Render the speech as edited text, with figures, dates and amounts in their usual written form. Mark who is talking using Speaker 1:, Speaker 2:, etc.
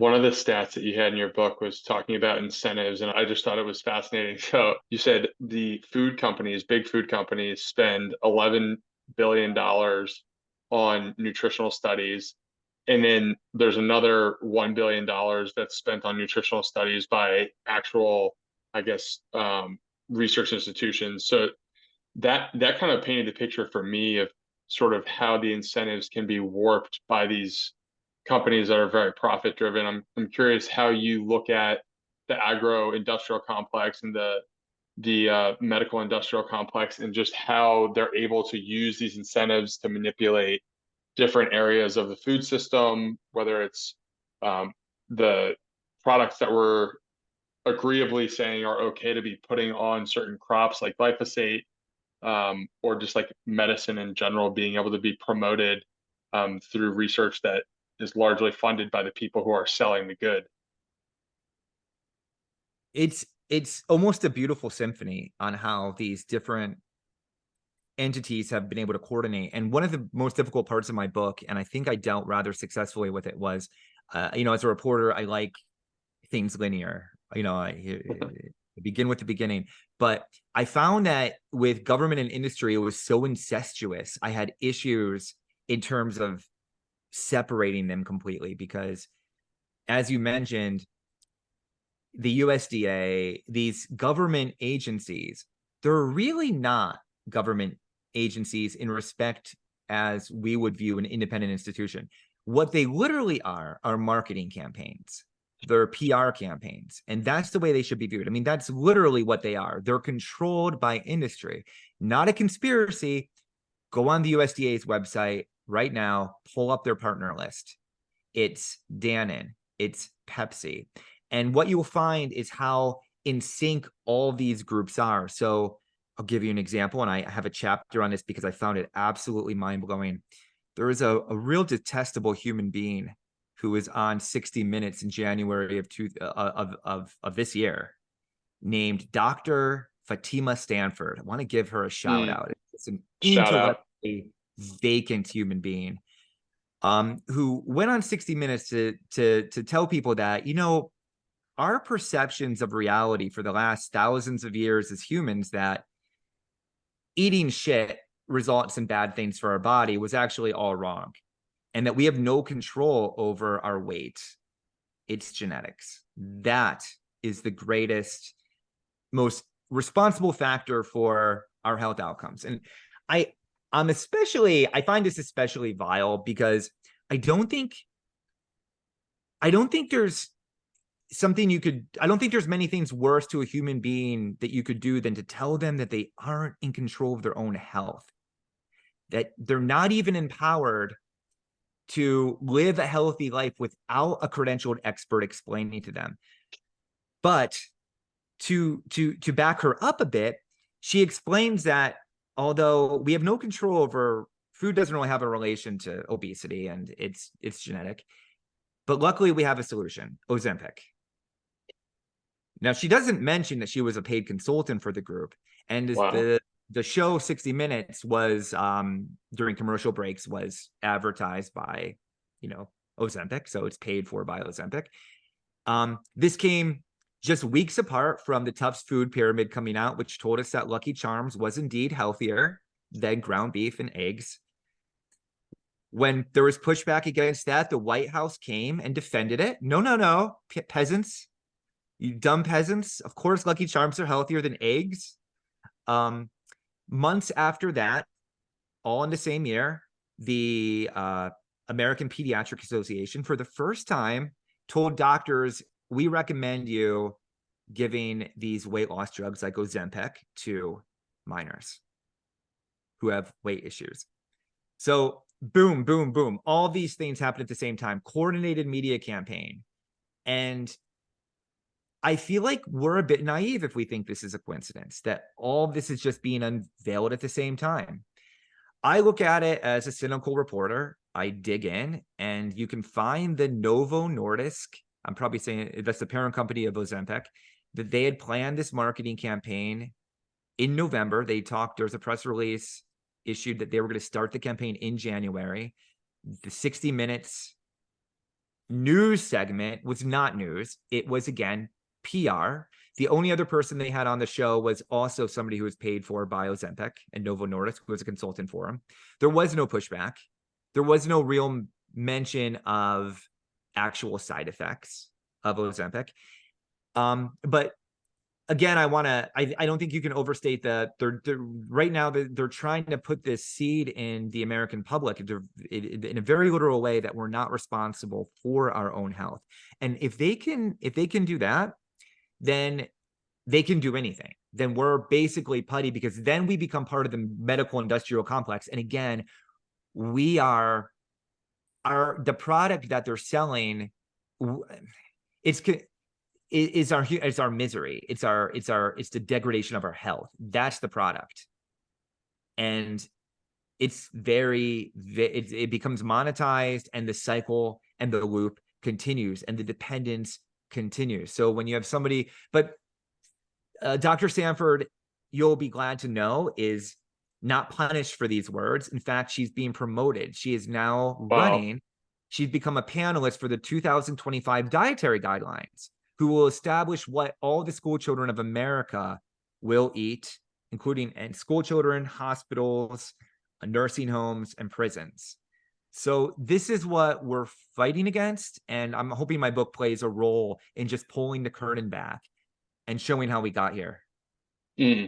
Speaker 1: one of the stats that you had in your book was talking about incentives, and I just thought it was fascinating. So you said the food companies, big food companies, spend $11 billion on nutritional studies, and then there's another $1 billion that's spent on nutritional studies by actual, I guess, research institutions. So that kind of painted the picture for me of sort of how the incentives can be warped by these companies that are very profit driven. I'm curious how you look at the agro industrial complex and the medical industrial complex, and just how they're able to use these incentives to manipulate different areas of the food system, whether it's the products that we're agreeably saying are okay to be putting on certain crops like glyphosate, or just like medicine in general being able to be promoted through research that is largely funded by the people who are selling the good.
Speaker 2: It's almost a beautiful symphony on how these different entities have been able to coordinate. And one of the most difficult parts of my book, and I think I dealt rather successfully with it, was, as a reporter, I like things linear. I begin with the beginning. But I found that with government and industry, it was so incestuous. I had issues in terms of separating them completely because, as you mentioned, the USDA, these government agencies, they're really not government agencies in respect as we would view an independent institution. What they literally are marketing campaigns. They're PR campaigns, and that's the way they should be viewed. I mean, that's literally what they are. They're controlled by industry, not a conspiracy. Go on the USDA's website right now, pull up their partner list. It's Dannon, it's Pepsi. And what you'll find is how in sync all these groups are. So I'll give you an example, and I have a chapter on this because I found it absolutely mind-blowing. There is a real detestable human being who was on 60 Minutes in January of this year, named Dr. Fatima Stanford. I want to give her a shout out. It's an
Speaker 1: Shout out.
Speaker 2: intellectually vacant human being, who went on 60 Minutes to tell people that, our perceptions of reality for the last thousands of years as humans, that eating shit results in bad things for our body, was actually all wrong. And that we have no control over our weight. It's genetics. That is the greatest, most responsible factor for our health outcomes. And I find this especially vile because I don't think there's many things worse to a human being that you could do than to tell them that they aren't in control of their own health, that they're not even empowered to live a healthy life without a credentialed expert explaining to them. But to back her up a bit, she explains that although we have no control over food, doesn't really have a relation to obesity, and it's genetic, but luckily we have a solution: Ozempic. Now, she doesn't mention that she was a paid consultant for the group, and
Speaker 1: Wow.
Speaker 2: the show 60 Minutes was, during commercial breaks, was advertised by, Ozempic. So it's paid for by Ozempic. This came just weeks apart from the Tufts food pyramid coming out, which told us that Lucky Charms was indeed healthier than ground beef and eggs. When there was pushback against that, the White House came and defended it. No, peasants, you dumb peasants. Of course, Lucky Charms are healthier than eggs. Months after that, all in the same year, the American Pediatric Association, for the first time, told doctors, we recommend you giving these weight loss drugs like Ozempic to minors who have weight issues. So boom, boom, boom. All these things happen at the same time. Coordinated media campaign. And I feel like we're a bit naive if we think this is a coincidence, that all this is just being unveiled at the same time. I look at it as a cynical reporter. I dig in, and you can find the Novo Nordisk, I'm probably saying that's the parent company of Ozempic, that they had planned this marketing campaign in November. There's a press release issued that they were going to start the campaign in January. The 60 Minutes news segment was not news. It was, again, PR. The only other person they had on the show was also somebody who was paid for by Ozempic and Novo Nordisk, who was a consultant for him. There was no pushback. There was no real mention of actual side effects of Ozempic. But again, I don't think you can overstate that they're right now they're trying to put this seed in the American public in a very literal way that we're not responsible for our own health. And if they can do that, then they can do anything. Then we're basically putty, because then we become part of the medical industrial complex. And again, we are the product that they're selling. It's our misery. It's the degradation of our health. That's the product. And it's it becomes monetized, and the cycle and the loop continues, and the dependence continues. So when you have somebody, but Dr. Stanford, you'll be glad to know, is not punished for these words. In fact, she's being promoted. She is now running. She's become a panelist for the 2025 dietary guidelines, who will establish what all the school children of America will eat, including school children, hospitals, nursing homes, and prisons. So this is what we're fighting against. And I'm hoping my book plays a role in just pulling the curtain back and showing how we got here.
Speaker 1: Mm.